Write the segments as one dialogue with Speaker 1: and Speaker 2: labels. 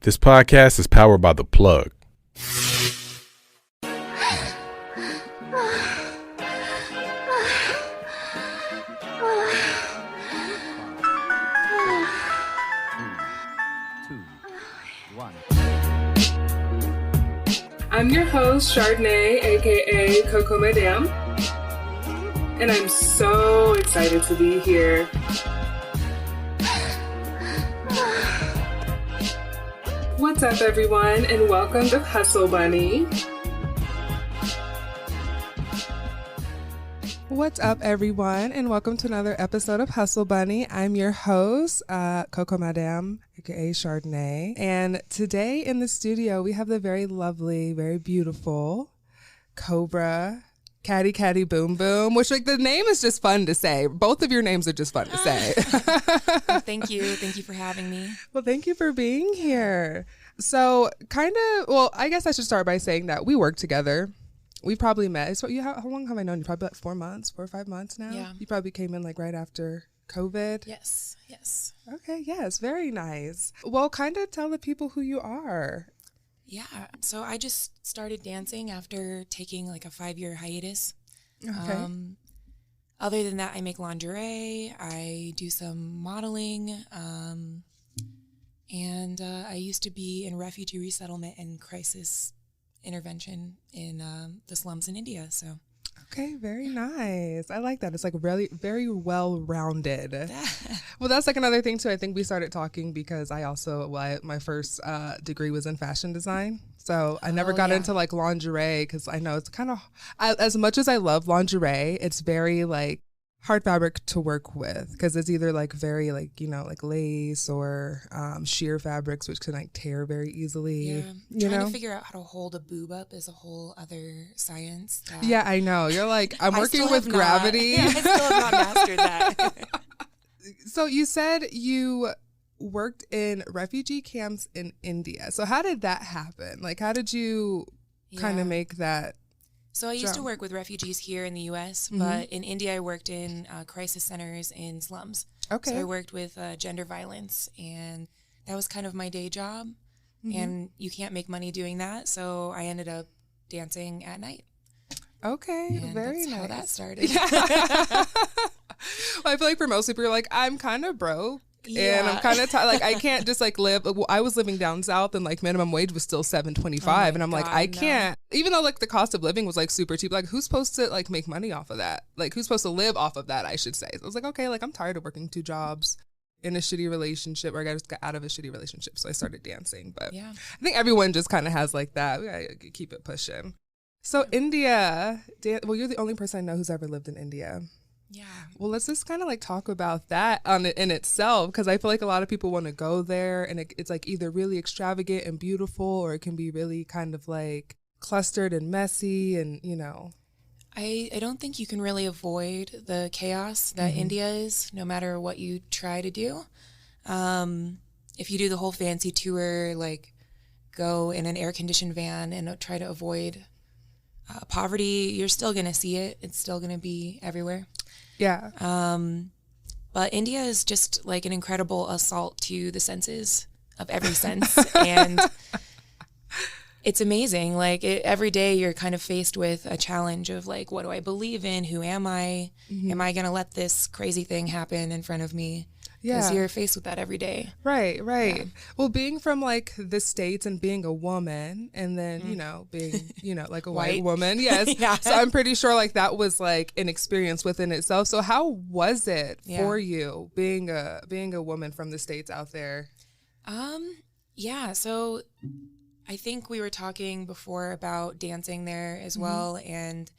Speaker 1: This podcast is powered by The Plug.
Speaker 2: I'm your host, Chardonnay, aka Coco Madame, and I'm so excited to be here. What's up, everyone, and welcome to Hustle Bunny.
Speaker 3: What's up, everyone, and welcome to another episode of Hustle Bunny. I'm your host, Coco Madame, aka Chardonnay, and today in the studio we have the very lovely, very beautiful Cobra, Katy, Boom Boom, which, like, the name is just fun to say. Both of your names are just fun to say.
Speaker 4: Thank you for having me.
Speaker 3: Well, thank you for being here. So, I guess I should start by saying that we work together. We probably met. So how long have I known you? Probably like 4 or 5 months now?
Speaker 4: Yeah.
Speaker 3: You probably came in like right after COVID?
Speaker 4: Yes.
Speaker 3: Okay, yes, very nice. Well, kind of tell the people who you are.
Speaker 4: Yeah, so I just started dancing after taking like a 5-year hiatus.
Speaker 3: Okay.
Speaker 4: Other than that, I make lingerie, I do some modeling, and I used to be in refugee resettlement and crisis intervention in the slums in India. So
Speaker 3: Okay, very nice. I like that. It's like really very well-rounded. Well, that's like another thing too. I think we started talking because my first degree was in fashion design. So I never got into like lingerie because I know it's kind of, as much as I love lingerie, it's very like hard fabric to work with because it's either like very like, you know, like lace or sheer fabrics, which can like tear very easily.
Speaker 4: Yeah, trying to figure out how to hold a boob up is a whole other science.
Speaker 3: Yeah, I know. You're like, I'm working with gravity.
Speaker 4: I still have not mastered that.
Speaker 3: So you said you worked in refugee camps in India. So how did that happen? Like, how did you kind of make that?
Speaker 4: So I used to work with refugees here in the U.S., but in India I worked in crisis centers in slums. Okay. So I worked with gender violence, and that was kind of my day job. And you can't make money doing that, so I ended up dancing at night.
Speaker 3: Okay,
Speaker 4: and
Speaker 3: very
Speaker 4: that's
Speaker 3: nice.
Speaker 4: how that started.
Speaker 3: Well, I feel like for most people, you're like, I'm kind of broke. Yeah. And I'm kind of like, I can't just like live. Well, I was living down south and like minimum wage was still $7.25, and I'm like, I can't. Even though like the cost of living was like super cheap, like who's supposed to like make money off of that? Like who's supposed to live off of that? I should say. So I was like, okay, like I'm tired of working 2 jobs in a shitty relationship, or I just got out of a shitty relationship, so I started dancing. But yeah, I think everyone just kind of has like that. We gotta keep it pushing. So India, well, you're the only person I know who's ever lived in India. Yeah. Well, let's just kind of like talk about that in itself, because I feel like a lot of people want to go there, and it's like either really extravagant and beautiful, or it can be really kind of like clustered and messy, and you know.
Speaker 4: I don't think you can really avoid the chaos that India is, no matter what you try to do. If you do the whole fancy tour, like go in an air-conditioned van and try to avoid poverty, you're still going to see it. It's still going to be everywhere.
Speaker 3: Yeah.
Speaker 4: But India is just like an incredible assault to the senses of every sense. And it's amazing. Like every day you're kind of faced with a challenge of like, what do I believe in? Who am I? Am I going to let this crazy thing happen in front of me? Because you're faced with that every day. Right.
Speaker 3: Yeah. Well, being from like the States and being a woman, and then, you know, being, you know, like a white woman. Yes. Yeah. So I'm pretty sure like that was like an experience within itself. So how was it for you being a woman from the States out there?
Speaker 4: Yeah. So I think we were talking before about dancing there as well. And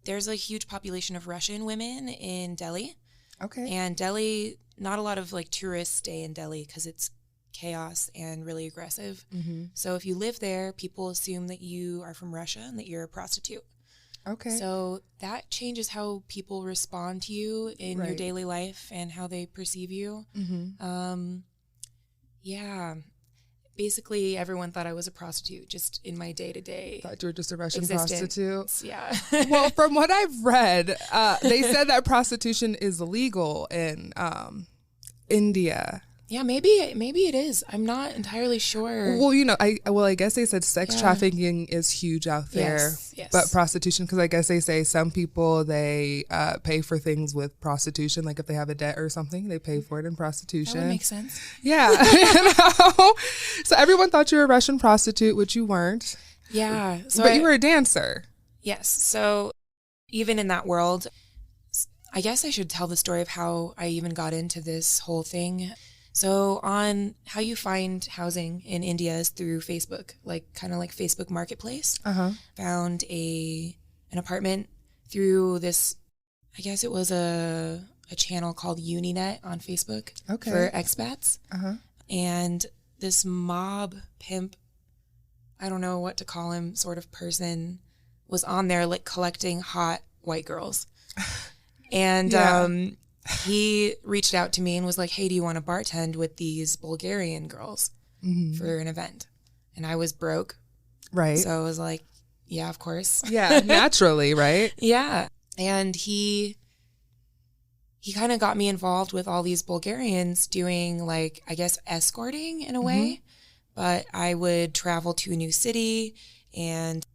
Speaker 4: there's a huge population of Russian women in Delhi.
Speaker 3: Okay.
Speaker 4: And Delhi, not a lot of like tourists stay in Delhi because it's chaos and really aggressive. So if you live there, people assume that you are from Russia and that you're a prostitute. Okay. So that changes how people respond to you in your daily life and how they perceive you. Yeah. Basically, everyone thought I was a prostitute just in my day-to-day
Speaker 3: Thought you were just a Russian prostitute?
Speaker 4: Yeah.
Speaker 3: Well, from what I've read, they said that prostitution is illegal in India.
Speaker 4: Yeah, maybe it is. I'm not entirely sure.
Speaker 3: Well, I guess they said sex trafficking is huge out there,
Speaker 4: yes.
Speaker 3: But prostitution, because I guess they say some people they pay for things with prostitution, like if they have a debt or something, they pay for it in prostitution.
Speaker 4: That would make sense.
Speaker 3: Yeah, So everyone thought you were a Russian prostitute, which you weren't.
Speaker 4: Yeah,
Speaker 3: but you were a dancer.
Speaker 4: Yes. So even in that world, I guess I should tell the story of how I even got into this whole thing. So on how you find housing in India is through Facebook, kind of like Facebook Marketplace. Found an apartment through this, I guess it was a channel called Uninet on Facebook for expats. And this mob pimp, I don't know what to call him, sort of person, was on there collecting hot white girls. And he reached out to me and was like, hey, do you want to bartend with these Bulgarian girls for an event? And I was broke.
Speaker 3: Right.
Speaker 4: So I was like, yeah, of course.
Speaker 3: Yeah, naturally, right?
Speaker 4: Yeah. And he kind of got me involved with all these Bulgarians doing I guess escorting in a way. But I would travel to a new city and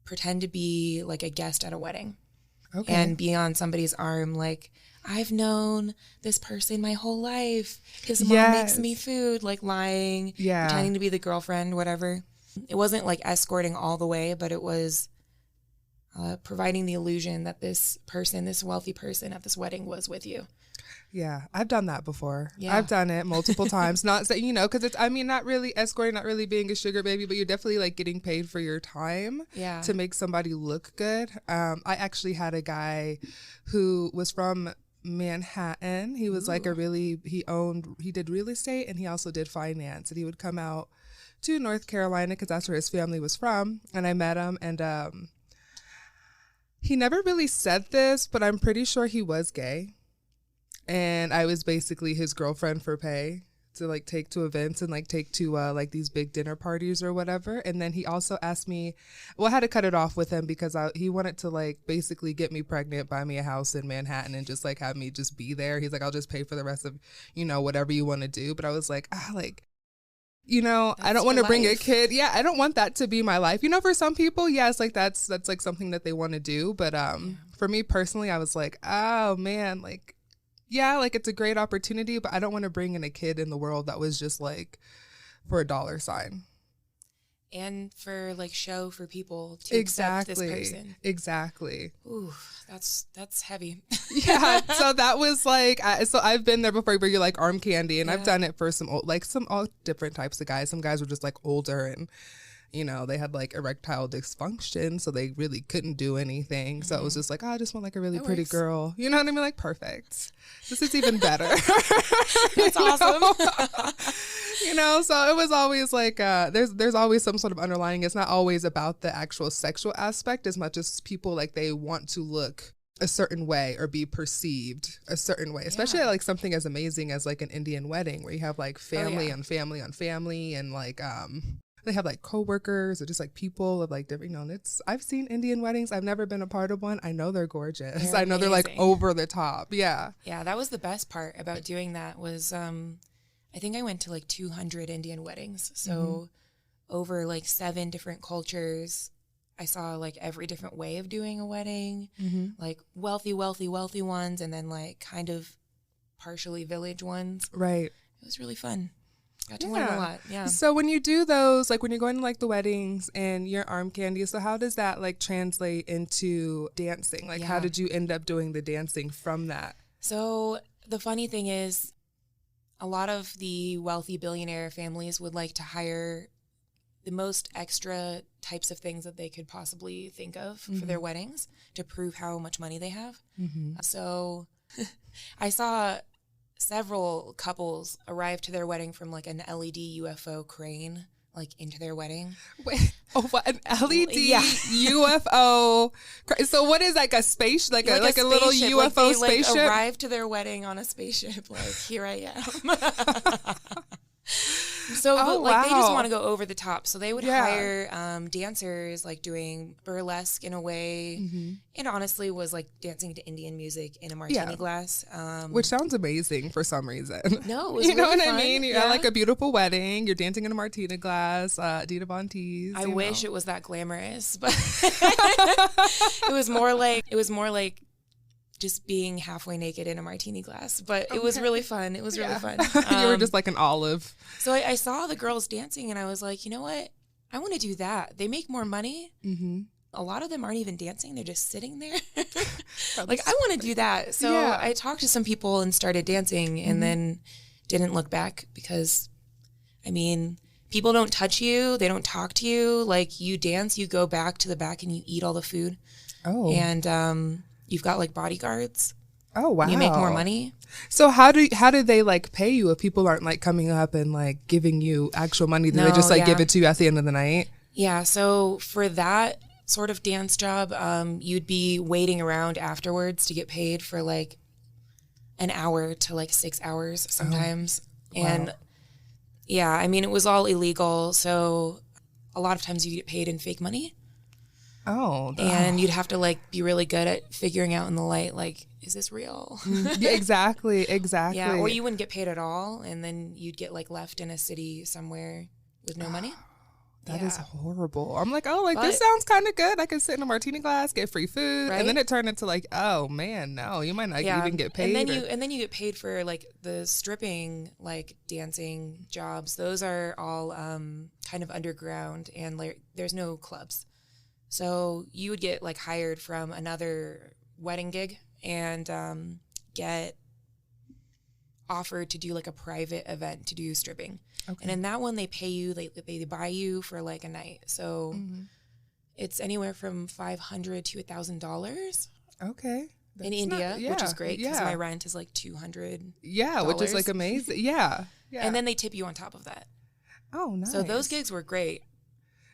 Speaker 4: pretend to be a guest at a wedding. Okay. And be on somebody's arm I've known this person my whole life. His mom makes me food, lying, pretending to be the girlfriend, whatever. It wasn't escorting all the way, but it was providing the illusion that this wealthy person at this wedding was with you.
Speaker 3: Yeah, I've done that before.
Speaker 4: Yeah.
Speaker 3: I've done it multiple times. Not that, because it's, not really escorting, not really being a sugar baby, but you're definitely getting paid for your time to make somebody look good. I actually had a guy who was from Manhattan. He was he did real estate and he also did finance, and he would come out to North Carolina because that's where his family was from. And I met him, and he never really said this, but I'm pretty sure he was gay. And I was basically his girlfriend for pay to take to events and take to these big dinner parties or whatever. And then he also asked me, I had to cut it off with him because he wanted to basically get me pregnant, buy me a house in Manhattan and just have me just be there. He's like, I'll just pay for the rest of, whatever you want to do. But I was like, I don't want to bring a kid. Yeah, I don't want that to be my life. For some people, yes, that's something that they want to do. But for me personally, I was like, oh man, yeah, it's a great opportunity, but I don't want to bring in a kid in the world that was just for a dollar sign.
Speaker 4: And for show for people to accept this person.
Speaker 3: Exactly.
Speaker 4: Ooh, that's heavy.
Speaker 3: Yeah. So that was so I've been there before where you're arm candy, and I've done it for some old, some all different types of guys. Some guys were just older and they had erectile dysfunction, so they really couldn't do anything. So it was just I just want a really pretty girl. You know what I mean? Perfect. This is even better.
Speaker 4: That's awesome.
Speaker 3: So it was always there's always some sort of underlying. It's not always about the actual sexual aspect as much as people they want to look a certain way or be perceived a certain way, especially at something as amazing as an Indian wedding where you have family on family on family and they have coworkers or just people of different, and it's, I've seen Indian weddings. I've never been a part of one. I know they're gorgeous. I know
Speaker 4: amazing.
Speaker 3: They're over the top. Yeah.
Speaker 4: Yeah. That was the best part about doing that was, I think I went to 200 Indian weddings. So over 7 different cultures, I saw every different way of doing a wedding, wealthy ones. And then kind of partially village ones.
Speaker 3: Right.
Speaker 4: It was really fun. Got to learn a lot. Yeah.
Speaker 3: So when you do those, when you're going to the weddings and you're arm candy, so how does that translate into dancing? How did you end up doing the dancing from that?
Speaker 4: So the funny thing is a lot of the wealthy billionaire families would like to hire the most extra types of things that they could possibly think of for their weddings to prove how much money they have. So I saw several couples arrived to their wedding from an LED UFO crane into their wedding.
Speaker 3: Wait, what, an LED UFO? So what is a space, a little UFO spaceship?
Speaker 4: They arrived to their wedding on a spaceship. Here I am. So like they just
Speaker 3: wow.
Speaker 4: want to go over the top. So they would hire dancers like doing burlesque in a way. It honestly was like dancing to Indian music in a martini glass.
Speaker 3: Which sounds amazing for some reason.
Speaker 4: No, it was
Speaker 3: you know
Speaker 4: really
Speaker 3: what
Speaker 4: fun.
Speaker 3: I mean? You're at like a beautiful wedding. You're dancing in a martini glass, Dita Von Teese.
Speaker 4: I wish it was that glamorous, but it was more like just being halfway naked in a martini glass, but it was really fun. It was really fun.
Speaker 3: You were just like an olive.
Speaker 4: So I saw the girls dancing and I was like, you know what? I want to do that. They make more money. A lot of them aren't even dancing. They're just sitting there. Like, I want to do that. So I talked to some people and started dancing and then didn't look back because, I mean, people don't touch you. They don't talk to you. Like, you dance, you go back to the back and you eat all the food.
Speaker 3: Oh.
Speaker 4: And, you've got like bodyguards.
Speaker 3: Oh, wow.
Speaker 4: You make more money.
Speaker 3: So how do they like pay you if people aren't like coming up and like giving you actual money? Do they just like give it to you at the end of the night?
Speaker 4: Yeah. So for that sort of dance job, you'd be waiting around afterwards to get paid for like an hour to like 6 hours sometimes.
Speaker 3: Wow.
Speaker 4: And yeah, I mean, it was all illegal. So a lot of times you get paid in fake money.
Speaker 3: Oh.
Speaker 4: And you'd have to like be really good at figuring out in the light, like, is this real?
Speaker 3: Yeah, exactly.
Speaker 4: Yeah, or you wouldn't get paid at all, and then you'd get like left in a city somewhere with no money.
Speaker 3: That is horrible. I'm like, this sounds kind of good. I could sit in a martini glass, get free food, and then it turned into like, oh man, no, you might not even get paid.
Speaker 4: And then you get paid for like the stripping, like dancing jobs. Those are all kind of underground, and like, there's no clubs. So you would get like hired from another wedding gig and get offered to do like a private event to do stripping. Okay. And in that one, they pay you, they buy you for like a night. So it's anywhere from $500 to $1,000.
Speaker 3: Okay.
Speaker 4: In India, which is great because my rent is like $200.
Speaker 3: Yeah, which is like amazing. Yeah.
Speaker 4: And then they tip you on top of that.
Speaker 3: Oh, nice.
Speaker 4: So those gigs were great.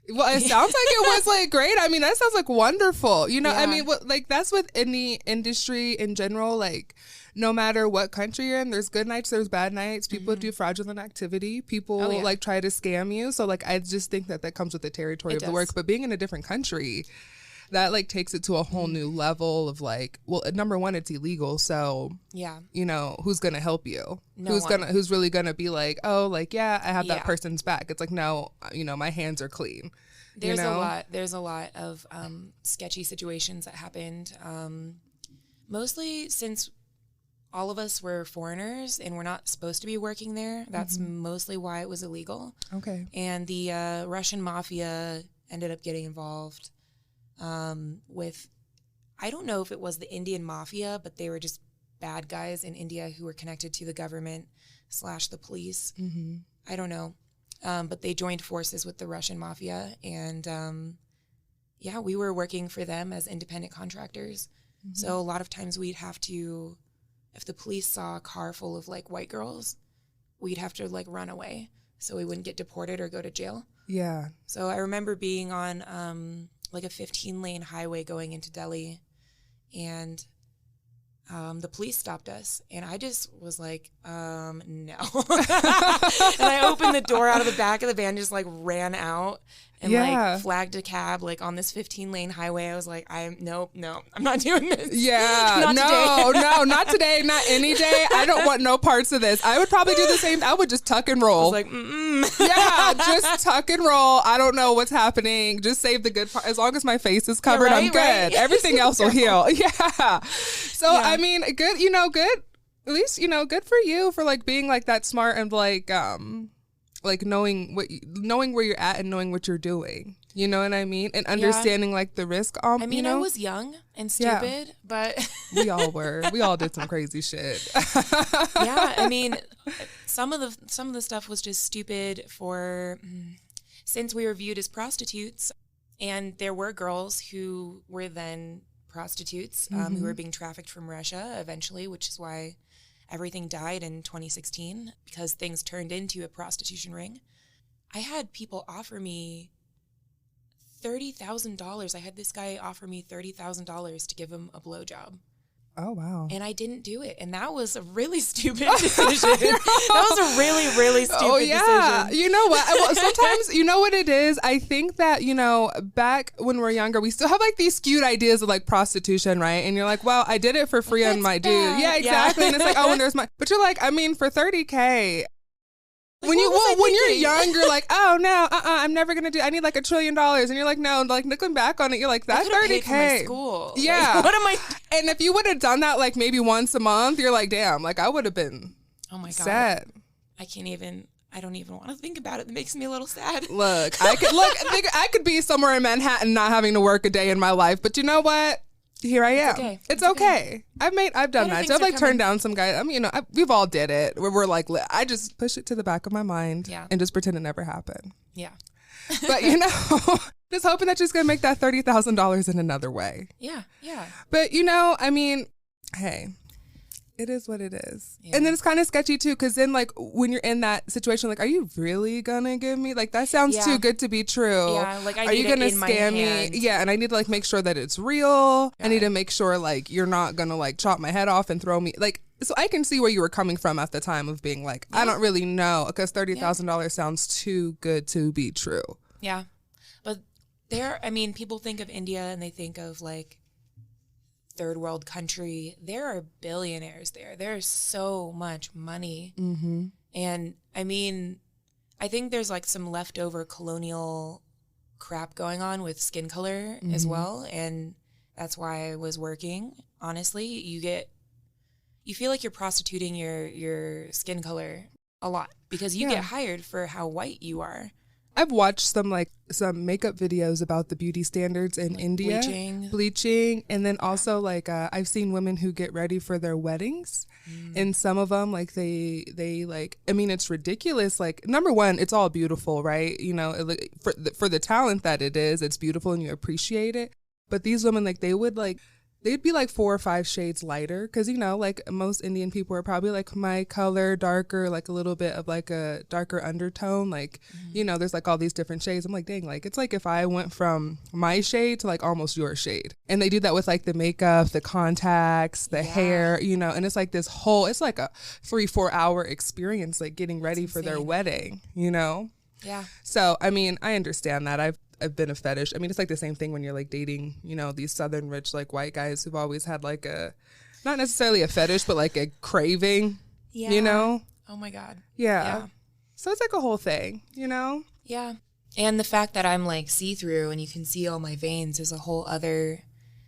Speaker 3: Well, it sounds like it was like great. I mean, that sounds like wonderful. You know, I mean, like that's with any industry in general. Like, no matter what country you're in, there's good nights, there's bad nights. People do fraudulent activity. People like try to scam you. So like, I just think that comes with the territory of the work. But being in a different country, that like takes it to a whole new level of like, well, number one, it's illegal. So you know, who's gonna help you? Who's really gonna be like, oh, like I have that person's back. It's like, no, you know, my hands are clean.
Speaker 4: There's a lot of sketchy situations that happened. Mostly since all of us were foreigners and we're not supposed to be working there. That's mostly why it was illegal. Okay. And the Russian mafia ended up getting involved with, I don't know if it was the Indian mafia, but they were just bad guys in India who were connected to the government / the police. I don't know. But they joined forces with the Russian mafia. And we were working for them as independent contractors. So a lot of times we'd have to, if the police saw a car full of like white girls, we'd have to like run away so we wouldn't get deported or go to jail. Yeah. So I remember being on like a 15-lane highway going into Delhi, and the police stopped us, and I just was like, no. And I opened the door out of the back of the van, just like ran out and like flagged a cab like on this 15-lane highway. I was like, no, I'm not doing this. Yeah, not today, not any day. I don't want no parts of this. I would probably do the same. I would just tuck and roll. I was like, yeah, just tuck and roll. I don't know what's happening. Just save the good part. As long as my face is covered, I'm good. Right? Everything else will heal. Yeah. So I mean, good. You know, good. At least good for you for like being like that smart and like knowing where you're at and knowing what you're doing. You know what I mean? And understanding like the risk. I mean, I was young and stupid, but we all were. We all did some crazy shit. I mean, some of the stuff was just stupid since we were viewed as prostitutes, and there were girls who were then prostitutes who were being trafficked from Russia eventually, which is why everything died in 2016, because things turned into a prostitution ring. I had people offer me $30,000. I had this guy offer me $30,000 to give him a blowjob.
Speaker 3: Oh, wow.
Speaker 4: And I didn't do it. And that was a really stupid decision. That was a really, really stupid decision.
Speaker 3: You know what? Well, sometimes, you know what it is? I think that, you know, back when we're younger, we still have like these skewed ideas of like prostitution, right? And you're like, well, I did it for free on my dude. Yeah, exactly. And it's like, oh, and there's my, but you're like, I mean, for $30K. When you're young, you're like, oh no, I'm never gonna do. I need like $1 trillion, and you're like, no. Like looking back on it, you're like, that's $30K.
Speaker 4: Paid for my school.
Speaker 3: Yeah.
Speaker 4: Like, what am I?
Speaker 3: And if you would have done that like maybe once a month, you're like, damn. Like I would have been.
Speaker 4: Oh my god.
Speaker 3: Sad.
Speaker 4: I don't even want to think about it. It makes me a little sad.
Speaker 3: Look, I could be somewhere in Manhattan not having to work a day in my life, but you know what? Here I am. It's okay. I've done that. So I've like turned down some guys. I mean, you know, we've all did it. Where we're like, I just push it to the back of my mind and just pretend it never happened.
Speaker 4: Yeah.
Speaker 3: But you know, just hoping that you're just gonna make that $30,000 in another way.
Speaker 4: Yeah. Yeah.
Speaker 3: But you know, I mean, hey. It is what it is. Yeah. And then it's kind of sketchy too, because then like when you're in that situation, like, are you really gonna give me, like, that sounds too good to be true.
Speaker 4: Yeah, like
Speaker 3: are you gonna scam me? Yeah, and I need to like make sure that it's real. Yeah. I need to make sure like you're not gonna like chop my head off and throw me like. So I can see where you were coming from at the time of being like, I don't really know, because $30,000 sounds too good to be true.
Speaker 4: Yeah, but people think of India and they think of like third world country. There are billionaires there. There's so much money. Mm-hmm. And I mean, I think there's like some leftover colonial crap going on with skin color as well. And that's why I was working. Honestly, you feel like you're prostituting your skin color a lot because you get hired for how white you are.
Speaker 3: I've watched some makeup videos about the beauty standards in India, bleaching, and then also like I've seen women who get ready for their weddings, and some of them like they like, I mean, it's ridiculous. Like, number one, it's all beautiful, right? You know, for the talent that it is, it's beautiful and you appreciate it. But these women, like, they'd be like 4 or 5 shades lighter, because, you know, like most Indian people are probably like my color, darker, like a little bit of like a darker undertone. Like, you know, there's like all these different shades. I'm like, dang, like it's like if I went from my shade to like almost your shade. And they do that with like the makeup, the contacts, the hair, you know, and it's like this whole, it's like a 3-4 hour experience, like getting ready for their wedding, you know?
Speaker 4: Yeah.
Speaker 3: So, I mean, I understand that. I've been a fetish. I mean, it's like the same thing when you're like dating, you know, these southern rich like white guys who've always had like a, not necessarily a fetish, but like a craving, you know?
Speaker 4: Oh my God.
Speaker 3: Yeah. So it's like a whole thing, you know?
Speaker 4: Yeah. And the fact that I'm like see-through and you can see all my veins is a whole other,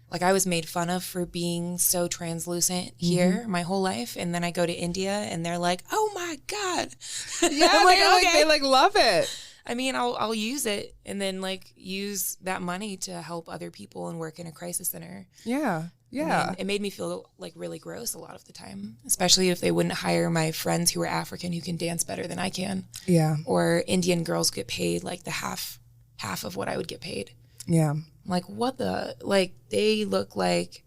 Speaker 4: like, I was made fun of for being so translucent here my whole life. And then I go to India and they're like, oh my God.
Speaker 3: Yeah.
Speaker 4: I'm like, okay.
Speaker 3: They like love it.
Speaker 4: I mean, I'll use it and then like use that money to help other people and work in a crisis center.
Speaker 3: Yeah. Yeah.
Speaker 4: It made me feel like really gross a lot of the time, especially if they wouldn't hire my friends who are African who can dance better than I can.
Speaker 3: Yeah.
Speaker 4: Or Indian girls get paid like the half of what I would get paid.
Speaker 3: Yeah.
Speaker 4: I'm like, what the, like, they look like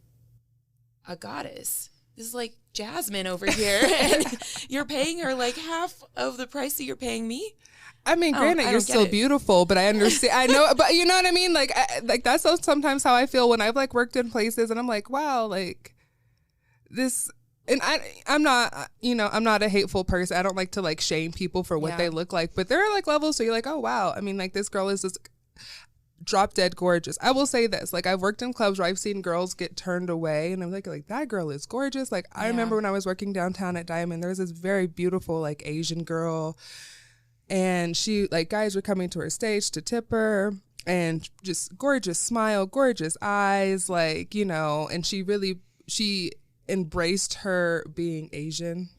Speaker 4: a goddess. This is like Jasmine over here and you're paying her like half of the price that you're paying me.
Speaker 3: I mean, granted, you're still beautiful, but I understand. I know, but you know what I mean? Like that's sometimes how I feel when I've like worked in places and I'm like, wow, like this, and I'm not, you know, I'm not a hateful person. I don't like to like shame people for what they look like, but there are like levels. So you're like, oh, wow. I mean, like this girl is just drop dead gorgeous. I will say this, like I've worked in clubs where I've seen girls get turned away and I'm like that girl is gorgeous. Like I remember when I was working downtown at Diamond, there was this very beautiful like Asian girl. And she, like, guys were coming to her stage to tip her, and just gorgeous smile, gorgeous eyes, like, you know, and she embraced her being Asian.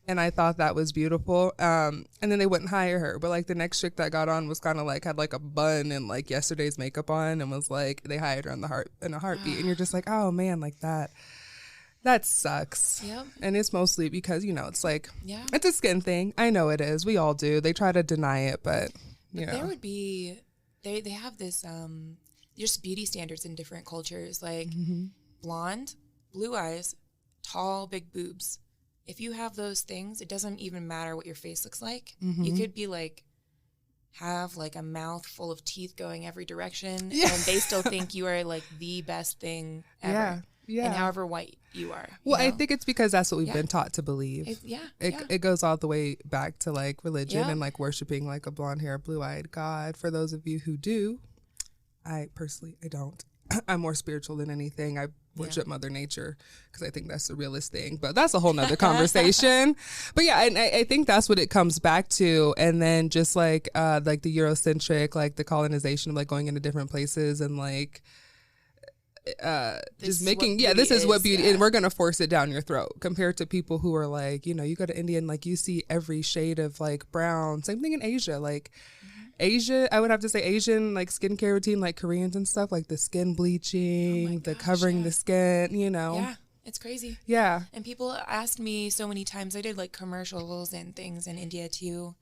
Speaker 3: And I thought that was beautiful. And then they wouldn't hire her. But like the next chick that got on was kind of like, had like a bun and like yesterday's makeup on, and was like, they hired her in a heartbeat. And you're just like, oh man, like that sucks. Yep. And it's mostly because, you know, it's like, it's a skin thing. I know it is. We all do. They try to deny it, but you know.
Speaker 4: There would be, they have this, just beauty standards in different cultures, like blonde, blue eyes, tall, big boobs. If you have those things, it doesn't even matter what your face looks like. You could be like, have like a mouth full of teeth going every direction, and they still think you are like the best thing ever. and however white you are.
Speaker 3: Well,
Speaker 4: you
Speaker 3: I
Speaker 4: know?
Speaker 3: think it's because that's what we've been taught to believe. It goes all the way back to like religion and like worshiping like a blonde hair, blue eyed God. For those of you who do, I don't. I'm more spiritual than anything. I worship Mother Nature because I think that's the realest thing. But that's a whole nother conversation. But yeah, and I think that's what it comes back to. And then just like the Eurocentric, like the colonization of like going into different places and like just making this is what beauty and we're gonna force it down your throat compared to people who are like, you know, you go to India and like you see every shade of like brown. Same thing in Asia, like Asia, I would have to say Asian like skincare routine, like Koreans and stuff, like the skin bleaching, the covering the skin, you know.
Speaker 4: Yeah, it's crazy.
Speaker 3: Yeah.
Speaker 4: And people asked me so many times, I did like commercials and things in India too,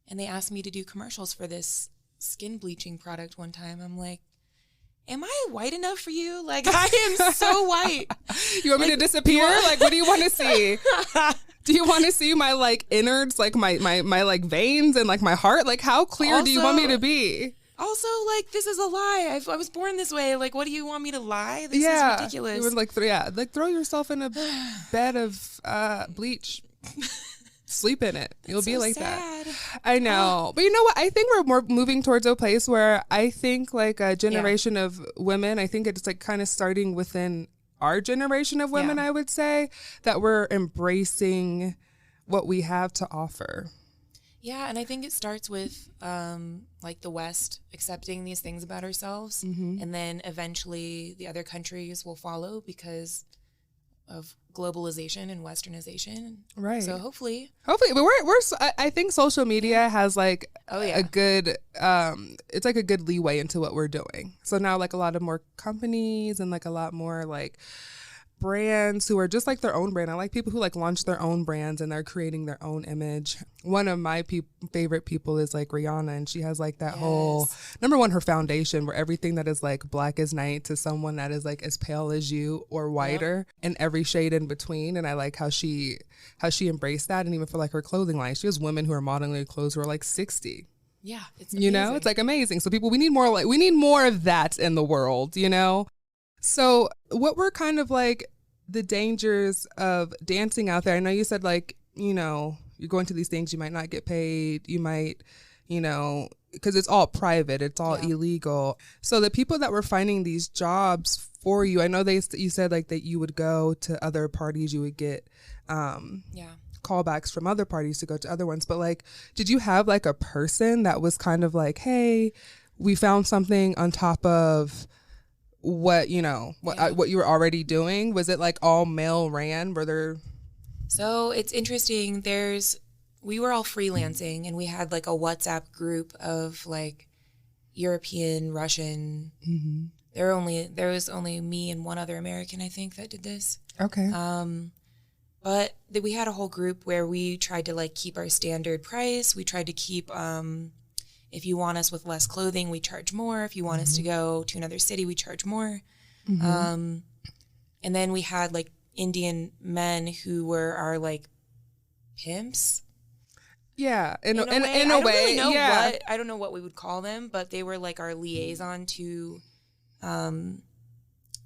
Speaker 4: and they asked me to do commercials for this skin bleaching product one time. I'm like, am I white enough for you? Like, I am so white.
Speaker 3: You want me to disappear? Like, what do you want to see? Do you want to see my like innards, like my like veins and like my heart? Like, how clear
Speaker 4: Also,
Speaker 3: do you want me to be?
Speaker 4: Also, like, this is a lie. I was born this way. Like, what do you want me to lie? This is ridiculous.
Speaker 3: You would like throw yourself in a bed of bleach. Sleep in it. You'll be like
Speaker 4: sad.
Speaker 3: that. I know. But you know what? I think we're more moving towards a place where I think like a generation of women, I think it's like kind of starting within our generation of women, I would say, that we're embracing what we have to offer.
Speaker 4: Yeah, and I think it starts with like the West accepting these things about ourselves, and then eventually the other countries will follow because of globalization and westernization.
Speaker 3: Right.
Speaker 4: So hopefully,
Speaker 3: but I think social media has like a good it's like a good leeway into what we're doing. So now like a lot of more companies and like a lot more like brands who are just like their own brand. I like people who like launch their own brands and they're creating their own image. One of my favorite people is like Rihanna, and she has like that whole, number one, her foundation where everything that is like black as night to someone that is like as pale as you or whiter and every shade in between. And I like how she embraced that. And even for like her clothing line, she has women who are modeling her clothes who are like 60.
Speaker 4: Yeah, it's amazing.
Speaker 3: You know, it's like amazing. So we need more of that in the world, you know? So what were kind of like the dangers of dancing out there? I know you said like, you know, you're going to these things, you might not get paid. You might, you know, because it's all private, it's all illegal. So the people that were finding these jobs for you, I know you said like that you would go to other parties, you would get callbacks from other parties to go to other ones. But like, did you have like a person that was kind of like, hey, we found something on top of what you know what you were already doing? Was it like all male ran? Were there?
Speaker 4: So it's interesting. We were all freelancing, and we had like a WhatsApp group of like European, Russian. There was only me and one other American, I think, that did this.
Speaker 3: Okay.
Speaker 4: But we had a whole group where we tried to like keep our standard price. We tried to keep if you want us with less clothing, we charge more. If you want us to go to another city, we charge more. And then we had like Indian men who were our like pimps.
Speaker 3: Yeah, in a way.
Speaker 4: I don't really know I don't know what we would call them, but they were like our liaison to, I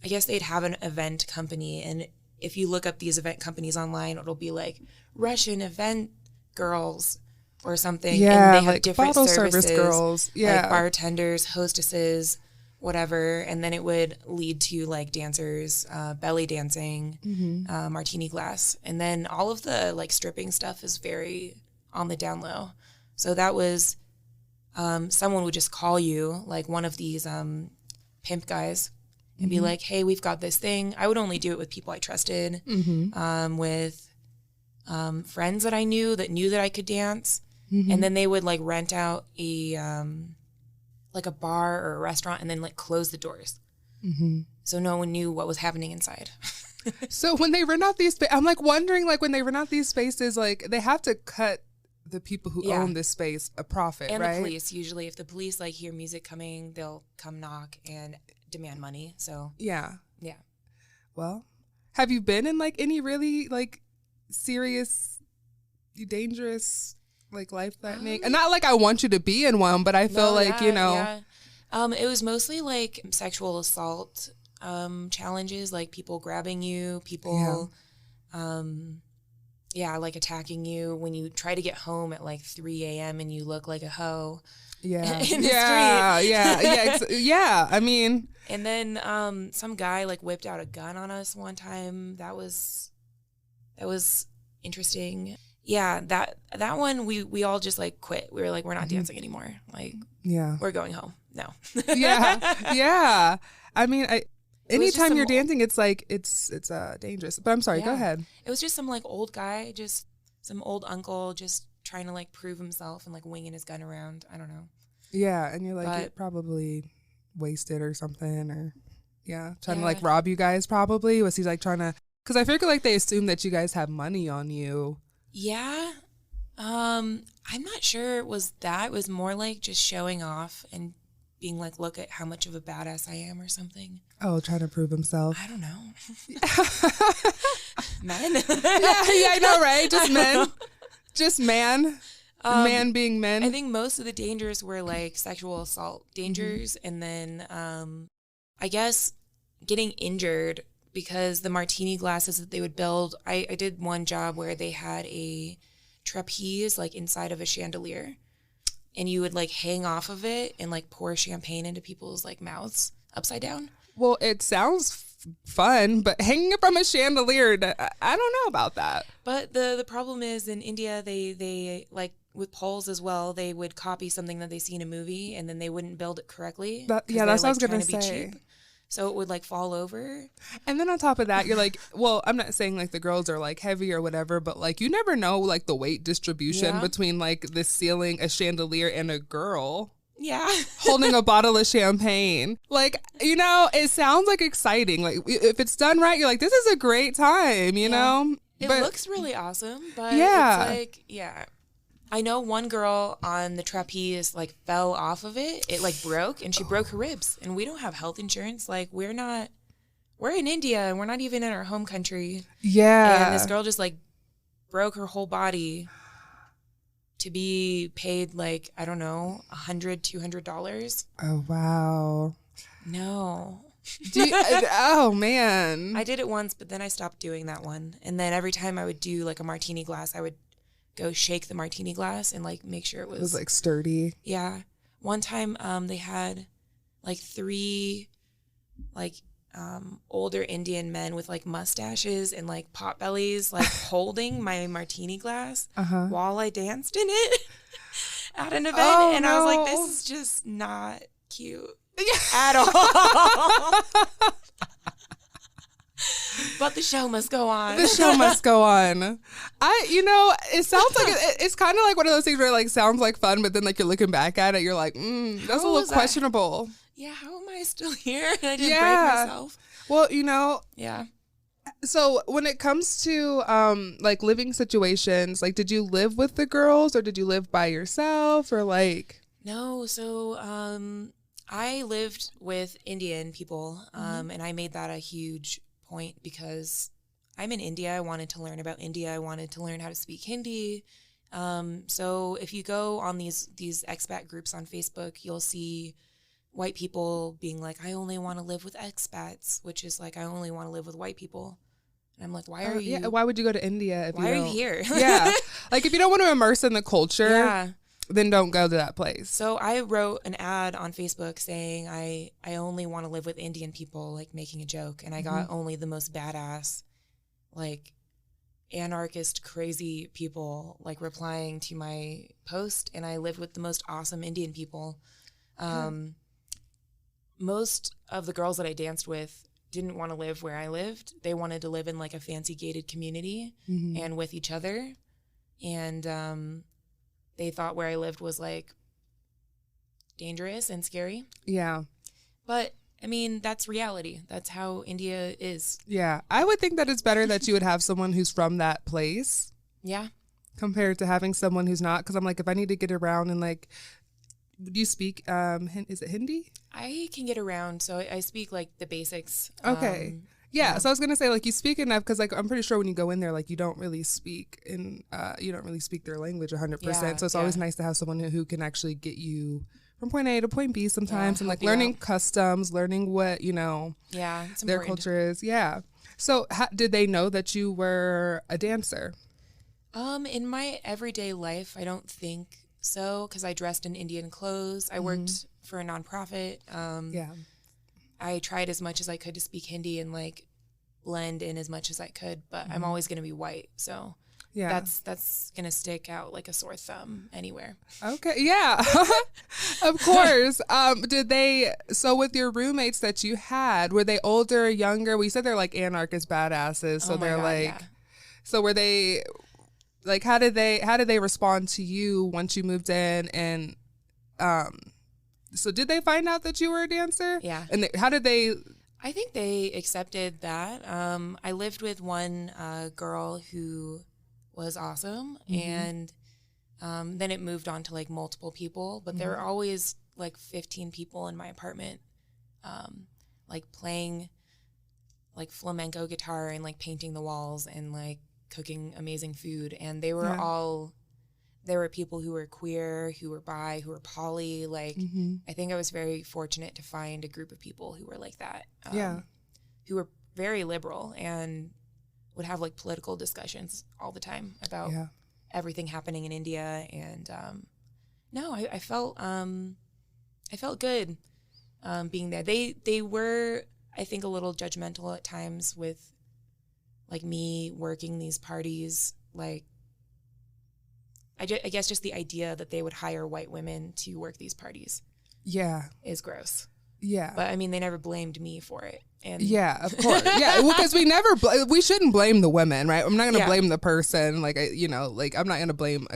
Speaker 4: guess they'd have an event company, and if you look up these event companies online, it'll be like Russian event girls or something.
Speaker 3: Yeah,
Speaker 4: and they have
Speaker 3: like
Speaker 4: different
Speaker 3: bottle
Speaker 4: services,
Speaker 3: service girls. Yeah,
Speaker 4: like bartenders, hostesses, whatever. And then it would lead to like dancers, belly dancing, martini glass. And then all of the like stripping stuff is very on the down low. So that was, someone would just call you, like one of these pimp guys, and be like, hey, we've got this thing. I would only do it with people I trusted, with friends that I knew that I could dance. And then they would like rent out a like a bar or a restaurant and then like close the doors. So no one knew what was happening inside.
Speaker 3: So when they rent out these, I'm like wondering, like when they rent out these spaces, like they have to cut the people who own this space a profit,
Speaker 4: and
Speaker 3: right?
Speaker 4: The police, usually if the police like hear music coming, they'll come knock and demand money. So
Speaker 3: yeah.
Speaker 4: Well,
Speaker 3: have you been in like any really like serious, dangerous, like life-threatening? And not like I want you to be in one, but I feel like, you know.
Speaker 4: It was mostly like sexual assault, challenges, like people grabbing you, people, like attacking you when you try to get home at like 3 a.m. and you look like a hoe.
Speaker 3: Yeah.
Speaker 4: In the street.
Speaker 3: Yeah. I mean,
Speaker 4: and then some guy like whipped out a gun on us one time. That was interesting. Yeah, that one we all just like quit. We were like, we're not dancing anymore. Like, we're going home. No.
Speaker 3: Yeah. I mean, anytime you're dancing, it's like it's dangerous. But I'm sorry. Go ahead.
Speaker 4: It was just some like old guy, just some old uncle, just trying to like prove himself and like winging his gun around. I don't know.
Speaker 3: Yeah, and you're like, you're probably wasted or something, or trying to like rob you guys. Probably was he like trying to? Because I figure like they assume that you guys have money on you.
Speaker 4: Yeah, I'm not sure it was that. It was more like just showing off and being like, look at how much of a badass I am or something.
Speaker 3: Oh, trying to prove himself.
Speaker 4: I don't know. Men.
Speaker 3: yeah, I know, right? Just men. Just man. Man being men.
Speaker 4: I think most of the dangers were like sexual assault dangers, and then I guess getting injured because the martini glasses that they would build. I did one job where they had a trapeze like inside of a chandelier, and you would like hang off of it and like pour champagne into people's like mouths upside down.
Speaker 3: Well, it sounds fun, but hanging it from a chandelier, I don't know about that.
Speaker 4: But the problem is in India, they like with poles as well, they would copy something that they see in a movie and then they wouldn't build it correctly.
Speaker 3: That's what I was going to say.
Speaker 4: So it would like fall over.
Speaker 3: And then on top of that, you're like, well, I'm not saying like the girls are like heavy or whatever, but like you never know like the weight distribution between like this ceiling, a chandelier, and a girl.
Speaker 4: Yeah.
Speaker 3: Holding a bottle of champagne. Like, you know, it sounds like exciting. Like if it's done right, you're like, this is a great time, you know?
Speaker 4: It looks really awesome, but it's like, I know one girl on the trapeze like fell off of it. It like broke and she broke her ribs, and we don't have health insurance. Like we're in India and we're not even in our home country.
Speaker 3: Yeah.
Speaker 4: And this girl just like broke her whole body to be paid like, I don't know, $100, $200.
Speaker 3: Oh, wow.
Speaker 4: No.
Speaker 3: Oh, man.
Speaker 4: I did it once, but then I stopped doing that one. And then every time I would do like a martini glass, I would go shake the martini glass and like make sure it was
Speaker 3: like sturdy.
Speaker 4: Yeah. One time they had like 3 like older Indian men with like mustaches and like pot bellies like holding my martini glass while I danced in it at an event. And I was like, this is just not cute at all. But the show must go on.
Speaker 3: The show must go on. It sounds like it's kind of like one of those things where it like sounds like fun, but then like you're looking back at it, you're like, that's a little questionable.
Speaker 4: Yeah, how am I still here? And I didn't break myself.
Speaker 3: Well,
Speaker 4: Yeah.
Speaker 3: So when it comes to like living situations, like did you live with the girls or did you live by yourself or like?
Speaker 4: No, so I lived with Indian people, and I made that a huge point because I'm in India. I wanted to learn about India. I wanted to learn how to speak Hindi. So if you go on these expat groups on Facebook, you'll see white people being like, I only want to live with expats, which is like, I only want to live with white people. And I'm like, why are you? Yeah,
Speaker 3: why would you go to India?
Speaker 4: Why are you here?
Speaker 3: Yeah. Like if you don't want to immerse in the culture, then don't go to that place.
Speaker 4: So I wrote an ad on Facebook saying I only want to live with Indian people, like making a joke. And I got only the most badass, like anarchist, crazy people like replying to my post. And I lived with the most awesome Indian people. Most of the girls that I danced with didn't want to live where I lived. They wanted to live in like a fancy gated community and with each other. And they thought where I lived was like dangerous and scary.
Speaker 3: Yeah.
Speaker 4: But I mean, that's reality. That's how India is.
Speaker 3: Yeah. I would think that it's better that you would have someone who's from that place.
Speaker 4: Yeah.
Speaker 3: Compared to having someone who's not. Because I'm like, if I need to get around and like, do you speak, is it Hindi?
Speaker 4: I can get around. So I speak like the basics.
Speaker 3: Okay. Yeah, so I was gonna say like you speak enough because like I'm pretty sure when you go in there like you don't really speak their language 100%. So it's always nice to have someone who can actually get you from point A to point B sometimes, and like learning customs, learning what, you know, their culture is. Yeah. So did they know that you were a dancer?
Speaker 4: In my everyday life, I don't think so, because I dressed in Indian clothes. I worked for a nonprofit. I tried as much as I could to speak Hindi and like blend in as much as I could, but I'm always going to be white. So that's going to stick out like a sore thumb anywhere.
Speaker 3: Okay. Yeah, of course. So with your roommates that you had, were they older, younger? We said they're like anarchist badasses. So so were they like, how did they respond to you once you moved in? And, so did they find out that you were a dancer?
Speaker 4: Yeah.
Speaker 3: And how did they?
Speaker 4: I think they accepted that. I lived with one girl who was awesome, and then it moved on to like multiple people, but there were always like 15 people in my apartment, like playing like flamenco guitar and like painting the walls and like cooking amazing food. And they were there were people who were queer, who were bi, who were poly. Like, I think I was very fortunate to find a group of people who were like that. Who were very liberal and would have like political discussions all the time about everything happening in India. And I felt good being there. They were, I think, a little judgmental at times with like me working these parties. Like, I guess just the idea that they would hire white women to work these parties is gross. Yeah. But I mean, they never blamed me for it. And
Speaker 3: yeah, of course. Yeah, well, because we shouldn't blame the women, right? I'm not going to blame the person. Like, I'm not going to blame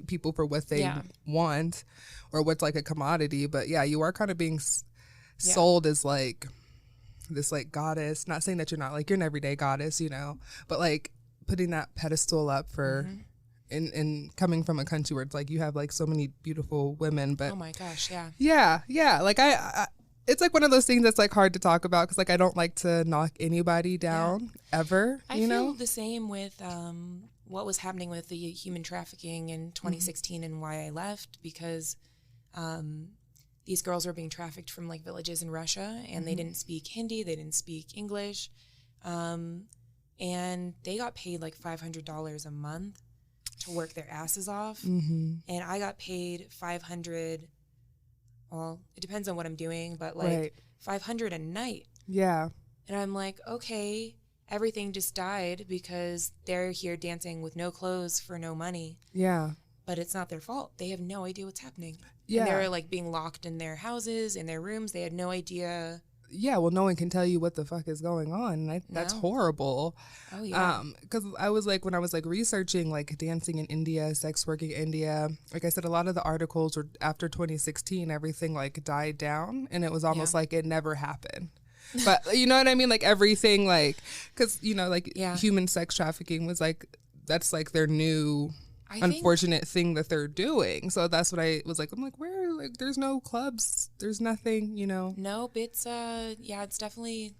Speaker 3: people for what they want or what's like a commodity. But yeah, you are kind of being sold as like this like goddess. Not saying that you're not, like, you're an everyday goddess, you know, but like putting that pedestal up for... And coming from a country where it's like you have like so many beautiful women, but
Speaker 4: oh my gosh,
Speaker 3: yeah, like I it's like one of those things that's like hard to talk about because like I don't like to knock anybody down ever. I feel
Speaker 4: the same with what was happening with the human trafficking in 2016 and why I left, because these girls were being trafficked from like villages in Russia, and they didn't speak Hindi, they didn't speak English, and they got paid like $500 a month to work their asses off. And I got paid $500. Well, it depends on what I'm doing, but like $500 a night. Yeah. And I'm like, okay, everything just died because they're here dancing with no clothes for no money. Yeah. But it's not their fault. They have no idea what's happening. Yeah. And they're like being locked in their houses, in their rooms. They had no idea.
Speaker 3: Yeah, well, no one can tell you what the fuck is going on. And that's horrible. Oh, yeah. Because I was like, when I was like researching like dancing in India, sex working in India, like I said, a lot of the articles were after 2016, everything like died down. And it was almost like it never happened. But you know what I mean? Like everything, like, because, you know, like human sex trafficking was like, that's like their new... unfortunate thing that they're doing. So that's what I was like, I'm like, where, like, there's no clubs, there's nothing, you know.
Speaker 4: Nope, it's it's definitely,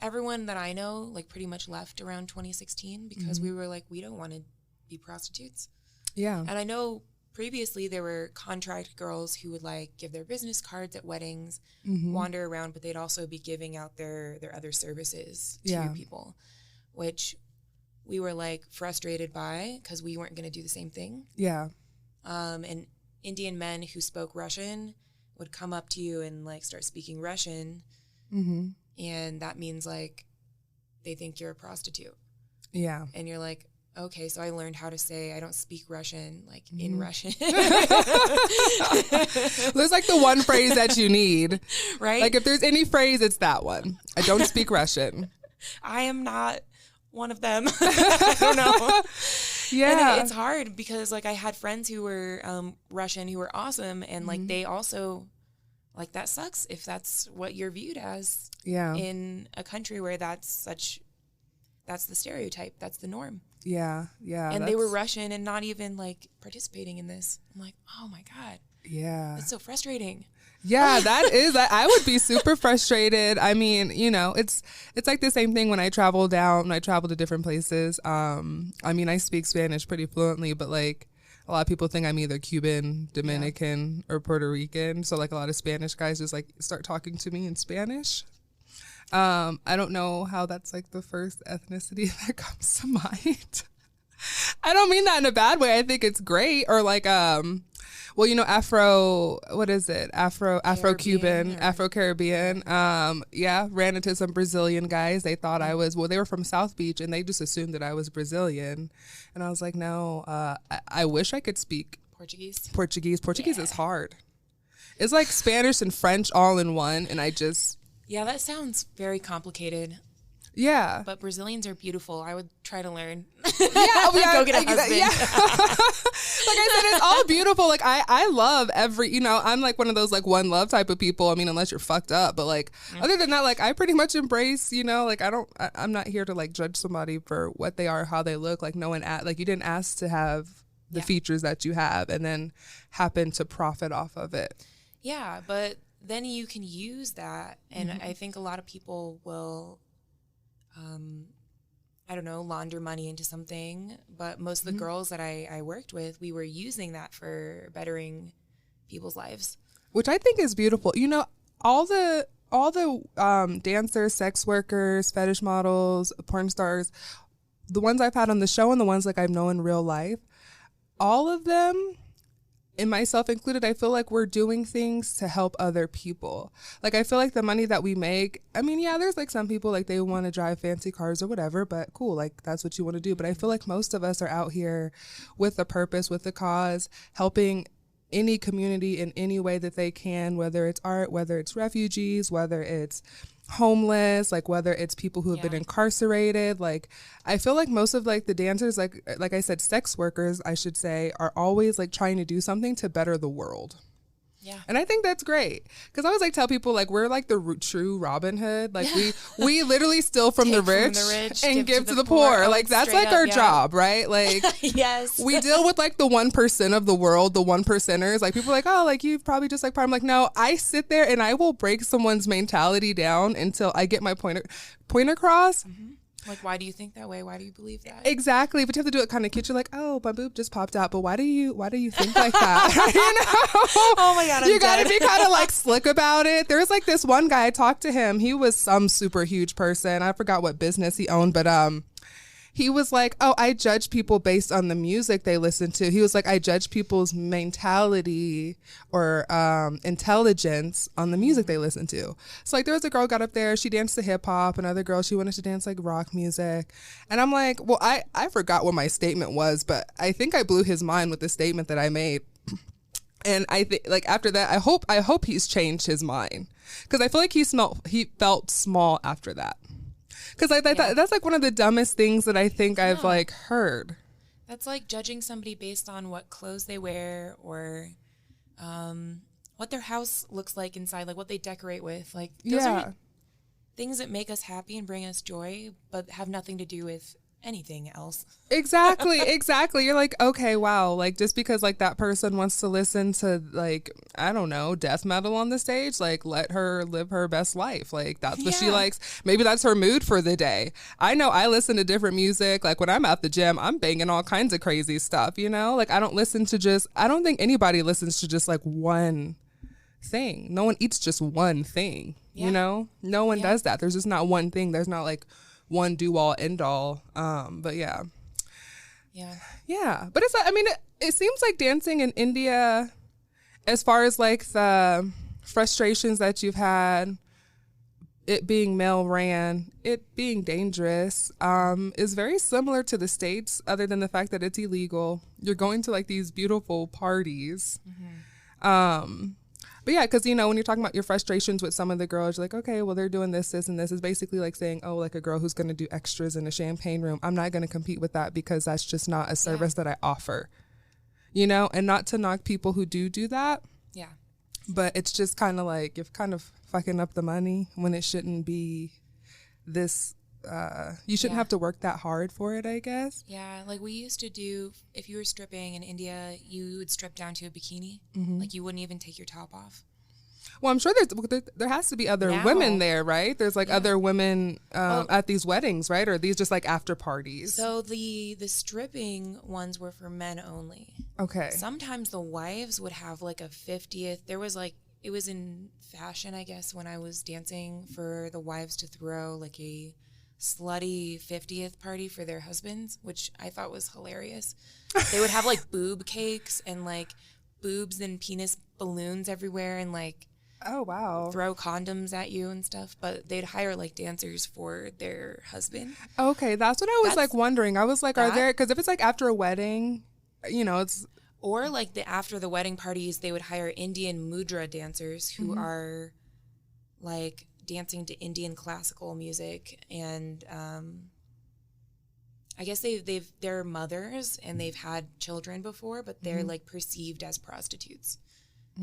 Speaker 4: everyone that I know like pretty much left around 2016 because we were like, we don't want to be prostitutes. Yeah. And I know previously there were contract girls who would like give their business cards at weddings, wander around, but they'd also be giving out their other services to people, which we were like frustrated by because we weren't going to do the same thing. Yeah. And Indian men who spoke Russian would come up to you and like start speaking Russian. And that means like they think you're a prostitute. Yeah. And you're like, okay, so I learned how to say I don't speak Russian, like in Russian.
Speaker 3: There's like the one phrase that you need. Right? Like if there's any phrase, it's that one. I don't speak Russian.
Speaker 4: I am not one of them. I don't know. Yeah. And it's hard because like I had friends who were Russian who were awesome, and like they also like, that sucks if that's what you're viewed as in a country where that's the stereotype, that's the norm. Yeah. And they were Russian and not even like participating in this. I'm like, oh my God. Yeah. That's so frustrating.
Speaker 3: Yeah, that is. I would be super frustrated. I mean, you know, it's like the same thing when I travel to different places. I mean, I speak Spanish pretty fluently, but like a lot of people think I'm either Cuban, Dominican, or Puerto Rican. So like a lot of Spanish guys just like start talking to me in Spanish. I don't know how that's like the first ethnicity that comes to mind. I don't mean that in a bad way. I think it's great. Or like, well, you know, Afro-Cuban, Afro-Caribbean. Yeah, ran into some Brazilian guys. They thought I was, well, they were from South Beach and they just assumed that I was Brazilian. And I was like, no, I wish I could speak
Speaker 4: Portuguese.
Speaker 3: Portuguese is hard. It's like Spanish and French all in one. And I just...
Speaker 4: Yeah, that sounds very complicated.
Speaker 3: Yeah.
Speaker 4: But Brazilians are beautiful. I would try to learn.
Speaker 3: Yeah.
Speaker 4: Go get a husband.
Speaker 3: Yeah. Like I said, it's all beautiful. Like I love every, you know, I'm like one of those like one love type of people. I mean, unless you're fucked up. But like, other than that, like I pretty much embrace, you know, like I'm not here to like judge somebody for what they are, how they look. Like no one, like you didn't ask to have the features that you have and then happen to profit off of it.
Speaker 4: Yeah. But then you can use that. And I think a lot of people will... I don't know, launder money into something. But most of the girls that I worked with, we were using that for bettering people's lives.
Speaker 3: Which I think is beautiful. You know, all the dancers, sex workers, fetish models, porn stars, the ones I've had on the show and the ones like I've known in real life, all of them, and myself included, I feel like we're doing things to help other people. Like, I feel like the money that we make, I mean, yeah, there's like some people like they want to drive fancy cars or whatever, but cool, like that's what you want to do. But I feel like most of us are out here with a purpose, with a cause, helping any community in any way that they can, whether it's art, whether it's refugees, whether it's homeless, like whether it's people who have been incarcerated. Like I feel like most of like the dancers, like I said, sex workers, I should say, are always like trying to do something to better the world. Yeah. And I think that's great. Because I always like tell people like we're like the true Robin Hood. Like we literally steal from the rich and give to the poor.
Speaker 4: Oh,
Speaker 3: like that's like our job, right? Like
Speaker 4: yes.
Speaker 3: We deal with like the 1% of the world, the 1%ers. Like people are like, oh, like you probably just like I'm like, no, I sit there and I will break someone's mentality down until I get my point across. Mm-hmm.
Speaker 4: Like, why do you think that way? Why do you believe that?
Speaker 3: Exactly. But you have to do it kind of cute. You're like, oh, my boob just popped out. But why do you think like that? You know?
Speaker 4: Oh my God.
Speaker 3: You got to be kind of like slick about it. There's like this one guy, I talked to him. He was some super huge person. I forgot what business he owned, but he was like, oh, I judge people based on the music they listen to. He was like, I judge people's mentality or intelligence on the music they listen to. So like there was a girl got up there, she danced to hip hop. Another girl, she wanted to dance like rock music. And I'm like, well, I forgot what my statement was, but I think I blew his mind with the statement that I made. And I think like after that, I hope he's changed his mind. Because I feel like he felt small after that. Because I thought that's like one of the dumbest things that I think I've like heard.
Speaker 4: That's like judging somebody based on what clothes they wear or what their house looks like inside, like what they decorate with. Like those are things that make us happy and bring us joy, but have nothing to do with anything else.
Speaker 3: Exactly. You're like, okay, wow. Like just because like that person wants to listen to like, I don't know, death metal on the stage, like let her live her best life. Like that's what she likes. Maybe that's her mood for the day. I know I listen to different music. Like when I'm at the gym, I'm banging all kinds of crazy stuff, you know? Like I don't think anybody listens to just like one thing. No one eats just one thing, you know? No one does that. There's just not one thing. There's not like one do-all end-all. But yeah. But it's I mean it seems like dancing in India, as far as like the frustrations that you've had, it being male ran, it being dangerous, is very similar to the States, other than the fact that it's illegal. You're going to like these beautiful parties. But yeah, because, you know, when you're talking about your frustrations with some of the girls, you're like, okay, well, they're doing this, and this is basically like saying, oh, like a girl who's going to do extras in a champagne room. I'm not going to compete with that because that's just not a service that I offer, you know, and not to knock people who do that. Yeah. But it's just kind of like you're kind of fucking up the money when it shouldn't be this. You shouldn't have to work that hard for it, I guess.
Speaker 4: Yeah, like we used to do, if you were stripping in India, you would strip down to a bikini. Like you wouldn't even take your top off.
Speaker 3: Well, I'm sure there has to be other
Speaker 4: Now.
Speaker 3: women there, right? There's like other women at these weddings, right? Or are these just like after parties?
Speaker 4: So the stripping ones were for men only.
Speaker 3: Okay.
Speaker 4: Sometimes the wives would have like a 50th. There was like, it was in fashion, I guess, when I was dancing, for the wives to throw like a slutty 50th party for their husbands, which I thought was hilarious. They would have like boob cakes and like boobs and penis balloons everywhere and like,
Speaker 3: oh, wow,
Speaker 4: throw condoms at you and stuff, but they'd hire like dancers for their husband.
Speaker 3: Okay, that's what I was like wondering. I was like, are there, because if it's like after a wedding, you know, it's...
Speaker 4: Or like after the wedding parties, they would hire Indian mudra dancers who are like dancing to Indian classical music, and I guess they're mothers and they've had children before, but they're like perceived as prostitutes.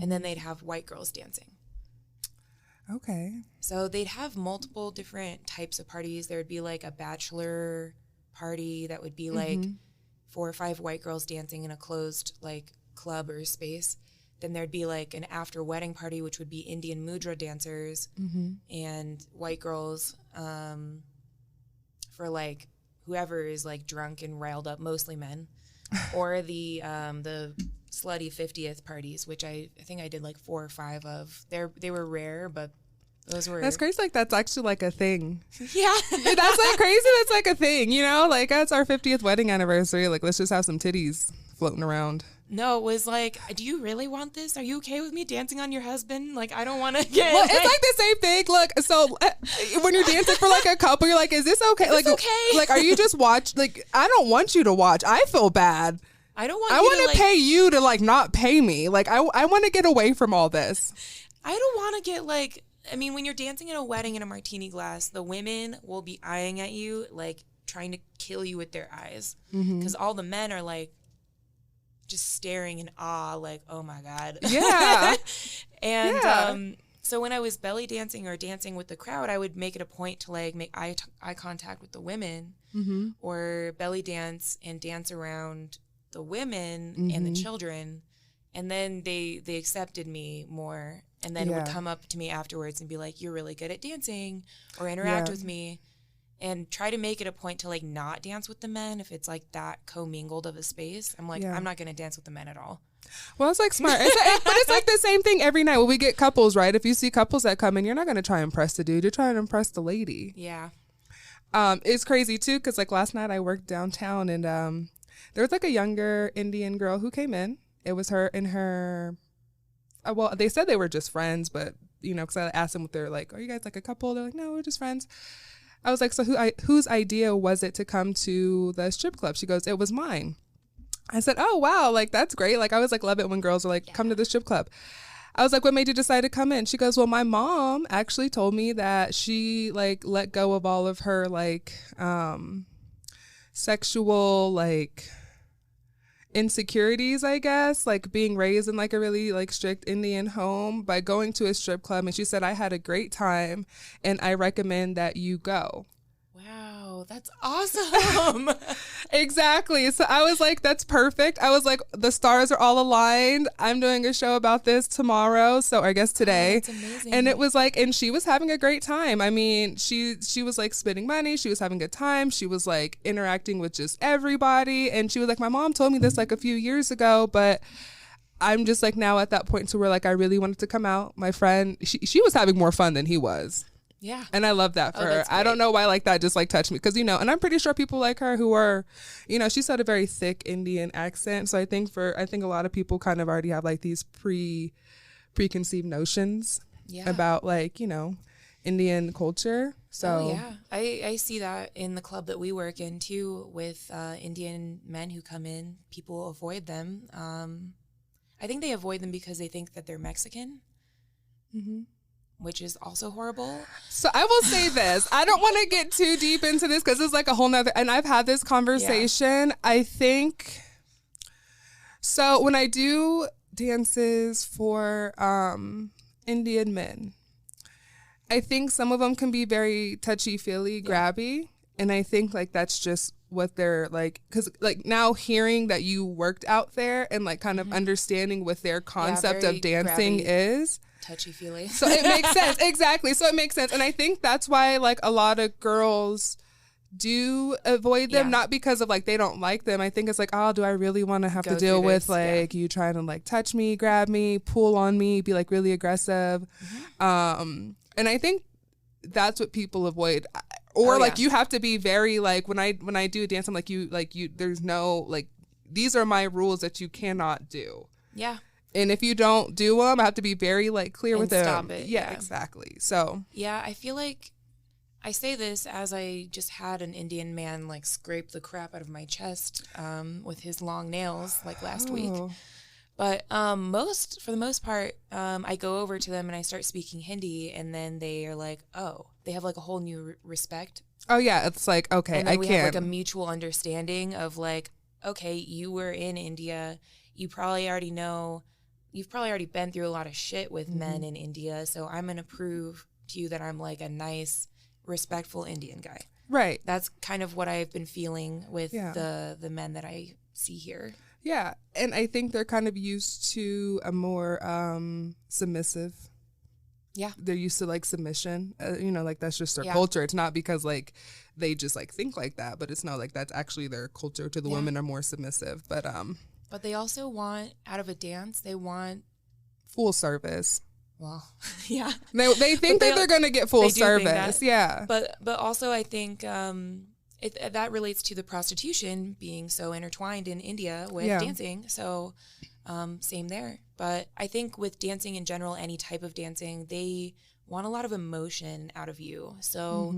Speaker 4: And then they'd have white girls dancing.
Speaker 3: Okay.
Speaker 4: So they'd have multiple different types of parties. There would be like a bachelor party that would be like 4 or 5 white girls dancing in a closed like club or space. Then there'd be like an after wedding party, which would be Indian mudra dancers and white girls for like whoever is like drunk and riled up, mostly men, or the slutty 50th parties, which I think I did like 4 or 5 of. They were rare, but those were...
Speaker 3: That's crazy. Like, that's actually like a thing.
Speaker 4: Yeah.
Speaker 3: That's like crazy. That's like a thing, you know? Like, that's our 50th wedding anniversary. Like, let's just have some titties floating around.
Speaker 4: No, it was like, do you really want this? Are you okay with me dancing on your husband? Like, I don't want to get...
Speaker 3: Well, it's like the same thing. Look, so when you're dancing for like a couple, you're like, is this okay?
Speaker 4: Is this okay?
Speaker 3: Like, are you just watch? Like, I don't want you to watch. I feel bad.
Speaker 4: I don't want
Speaker 3: I want to pay you to like not pay me. Like, I want to get away from all this.
Speaker 4: I don't want to get like... I mean, when you're dancing at a wedding in a martini glass, the women will be eyeing at you, like trying to kill you with their eyes. Because all the men are like just staring in awe, like, oh my God.
Speaker 3: Yeah.
Speaker 4: And so when I was belly dancing or dancing with the crowd, I would make it a point to like make eye contact with the women or belly dance and dance around the women and the children. And then they accepted me more, and then would come up to me afterwards and be like, you're really good at dancing, or interact with me, and try to make it a point to like not dance with the men if it's like that commingled of a space. I'm like, I'm not going to dance with the men at all.
Speaker 3: Well, it's like smart. But it's like the same thing every night when we get couples, right? If you see couples that come in, you're not going to try and impress the dude. You're trying to impress the lady.
Speaker 4: Yeah.
Speaker 3: It's crazy too, because like last night I worked downtown, and there was like a younger Indian girl who came in. It was her and her, well, they said they were just friends, but, you know, because I asked them what they're like, are you guys like a couple? They're like, no, we're just friends. I was like, so whose idea was it to come to the strip club? She goes, it was mine. I said, oh, wow, like, that's great. Like, I always like love it when girls are like, come to the strip club. I was like, what made you decide to come in? She goes, well, my mom actually told me that she like let go of all of her like sexual like insecurities, I guess, like being raised in like a really like strict Indian home, by going to a strip club, and she said, I had a great time and I recommend that you go.
Speaker 4: Wow, that's awesome.
Speaker 3: Exactly. So I was like, that's perfect. I was like, the stars are all aligned. I'm doing a show about this tomorrow, so I guess today.
Speaker 4: That's amazing.
Speaker 3: And it was like, and she was having a great time. I mean, she was like spending money. She was having a good time. She was like interacting with just everybody. And she was like, my mom told me this like a few years ago, but I'm just like now at that point to where like I really wanted to come out. My friend, she was having more fun than he was.
Speaker 4: Yeah.
Speaker 3: And I love that for her. I don't know why like that just like touched me, because, you know, and I'm pretty sure people like her who are, you know, she's had a very thick Indian accent. So I think a lot of people kind of already have like these preconceived notions about like, you know, Indian culture. So
Speaker 4: I see that in the club that we work in too, with Indian men who come in. People avoid them. I think they avoid them because they think that they're Mexican. Which is also horrible.
Speaker 3: So I will say this. I don't want to get too deep into this because it's like a whole nother, and I've had this conversation. I think, so when I do dances for Indian men, I think some of them can be very touchy-feely, grabby. And I think like that's just what they're like, because like now hearing that you worked out there and like kind of understanding what their concept of dancing is.
Speaker 4: touchy-feely.
Speaker 3: So it makes sense. Exactly. So it makes sense. And I think that's why like a lot of girls do avoid them, not because of like they don't like them. I think it's like, oh, do I really want to have to deal with like you trying to like touch me, grab me, pull on me, be like really aggressive. And I think that's what people avoid. Or like you have to be very like when I do a dance, I'm like you there's no like these are my rules that you cannot do.
Speaker 4: Yeah.
Speaker 3: And if you don't do them, I have to be very like clear with them.
Speaker 4: Stop it.
Speaker 3: Yeah, exactly. So
Speaker 4: yeah, I feel like I say this as I just had an Indian man like scrape the crap out of my chest with his long nails like last week. But for the most part, I go over to them and I start speaking Hindi, and then they are like, oh, they have like a whole new respect.
Speaker 3: Oh yeah, it's like, okay,
Speaker 4: and then we have
Speaker 3: can't.
Speaker 4: like a mutual understanding of like, okay, you were in India, you probably already know, you've probably already been through a lot of shit with men in India, so I'm gonna prove to you that I'm like a nice, respectful Indian guy.
Speaker 3: Right.
Speaker 4: That's kind of what I've been feeling with the men that I see here.
Speaker 3: Yeah, and I think they're kind of used to a more submissive. Yeah, they're used to like submission. You know, like that's just their culture. It's not because like they just like think like that, but it's not like that's actually their culture. To the women are more submissive, but
Speaker 4: they also want out of a dance. They want
Speaker 3: full service.
Speaker 4: Well, yeah,
Speaker 3: they think that they're gonna get full service. Yeah,
Speaker 4: but also I think that relates to the prostitution being so intertwined in India with dancing. So same there. But I think with dancing in general, any type of dancing, they want a lot of emotion out of you. So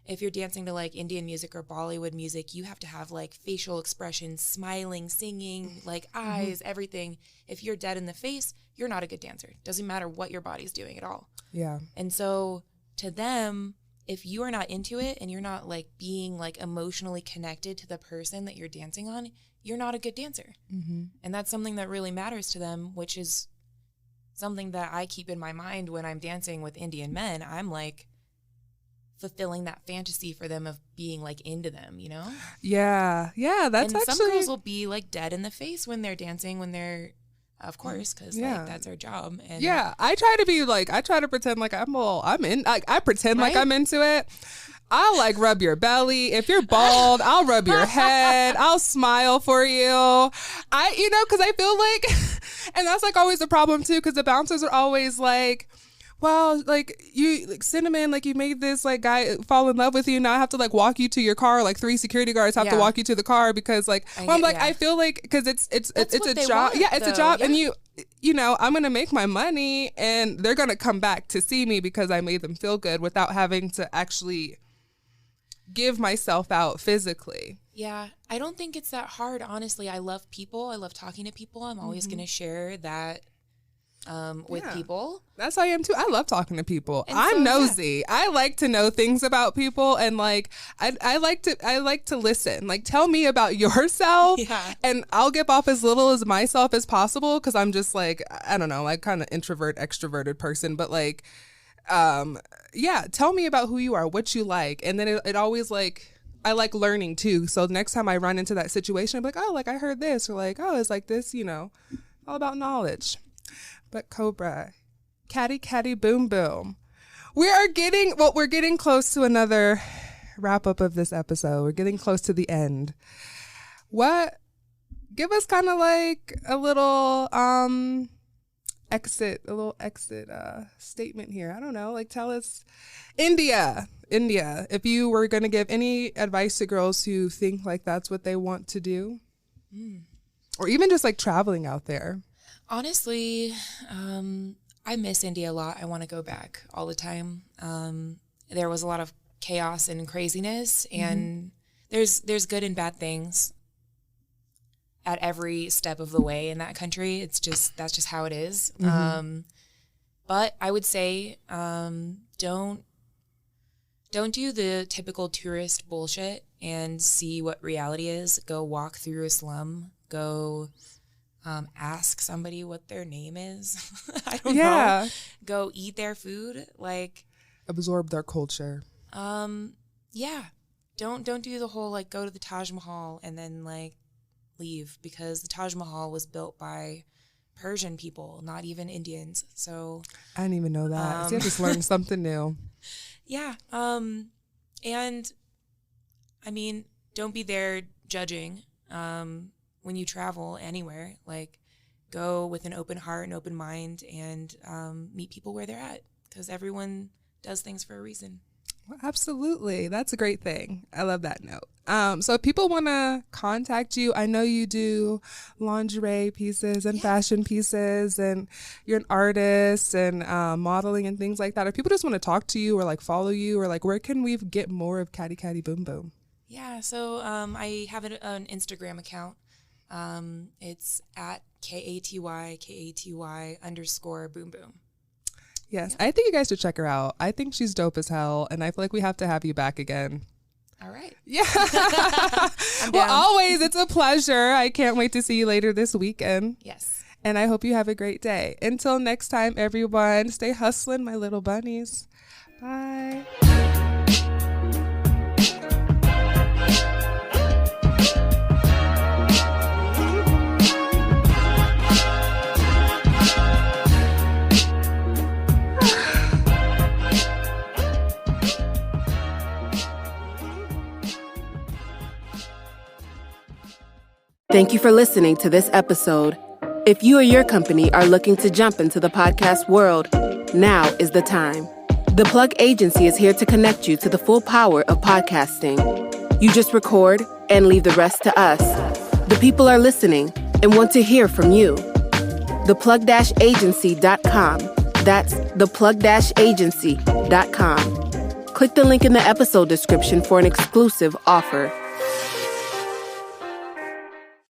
Speaker 4: if you're dancing to like Indian music or Bollywood music, you have to have like facial expressions, smiling, singing, like eyes, everything. If you're dead in the face, you're not a good dancer. Doesn't matter what your body's doing at all. Yeah. And so to them, if you are not into it and you're not like being like emotionally connected to the person that you're dancing on, you're not a good dancer. And that's something that really matters to them, which is something that I keep in my mind when I'm dancing with Indian men. I'm like fulfilling that fantasy for them of being like into them, you know?
Speaker 3: Yeah. Yeah. That's
Speaker 4: and
Speaker 3: actually...
Speaker 4: some girls will be like dead in the face when they're dancing, when they're, of course, because like that's our job. And
Speaker 3: I try to pretend like I pretend like I'm into it. I'll like rub your belly. If you're bald, I'll rub your head. I'll smile for you. Cause I feel like, and that's like always the problem too, cause the bouncers are always like, well, like you, like Cinnamon, like you made this like guy fall in love with you. Now I have to like walk you to your car. Like 3 security guards have to walk you to the car because like, I feel like, cause it's a job. It's a job. And you know, I'm going to make my money and they're going to come back to see me because I made them feel good without having to actually give myself out physically.
Speaker 4: Yeah, I don't think it's that hard. Honestly, I love people. I love talking to people. I'm always going to share that with people.
Speaker 3: That's how I am too. I love talking to people. And I'm nosy. I like to know things about people, and like I like to listen. Like, tell me about yourself, and I'll give off as little as myself as possible because I'm just like, I don't know, like kind of introvert, extroverted person, but like tell me about who you are, what you like, and then it always like, I like learning too. So next time I run into that situation, I'm like, oh, like I heard this, or like, oh, it's like this, you know, all about knowledge. But Cobra, Katy, boom, boom. We're getting close to another wrap up of this episode. We're getting close to the end. Give us kind of like a little exit statement here. I don't know. Like, tell us, India, if you were going to give any advice to girls who think like that's what they want to do, or even just like traveling out there.
Speaker 4: Honestly, I miss India a lot. I want to go back all the time. There was a lot of chaos and craziness, and there's good and bad things at every step of the way in that country. That's just how it is. But I would say don't do the typical tourist bullshit and see what reality is. Go walk through a slum. Go ask somebody what their name is. I don't know. Go eat their food. Like,
Speaker 3: absorb their culture.
Speaker 4: Don't do the whole like go to the Taj Mahal and then like leave, because the Taj Mahal was built by Persian people, not even Indians. So
Speaker 3: I didn't even know that. See, I just learned something new.
Speaker 4: Yeah. And I mean, don't be there judging when you travel anywhere. Like, go with an open heart and open mind and meet people where they're at, because everyone does things for a reason.
Speaker 3: Well, absolutely. That's a great thing. I love that note. So if people want to contact you, I know you do lingerie pieces and fashion pieces, and you're an artist and modeling and things like that. If people just want to talk to you or like follow you, or like, where can we get more of Katy Katy Boom Boom?
Speaker 4: Yeah, so I have an Instagram account. It's at KATY_boom boom.
Speaker 3: Yes, I think you guys should check her out. I think she's dope as hell, and I feel like we have to have you back again.
Speaker 4: All right.
Speaker 3: Yeah. Well, always, it's a pleasure. I can't wait to see you later this weekend.
Speaker 4: Yes.
Speaker 3: And I hope you have a great day. Until next time, everyone, stay hustling, my little bunnies. Bye.
Speaker 5: Thank you for listening to this episode. If you or your company are looking to jump into the podcast world, now is the time. The Plug Agency is here to connect you to the full power of podcasting. You just record and leave the rest to us. The people are listening and want to hear from you. theplug-agency.com. That's theplug-agency.com. Click the link in the episode description for an exclusive offer.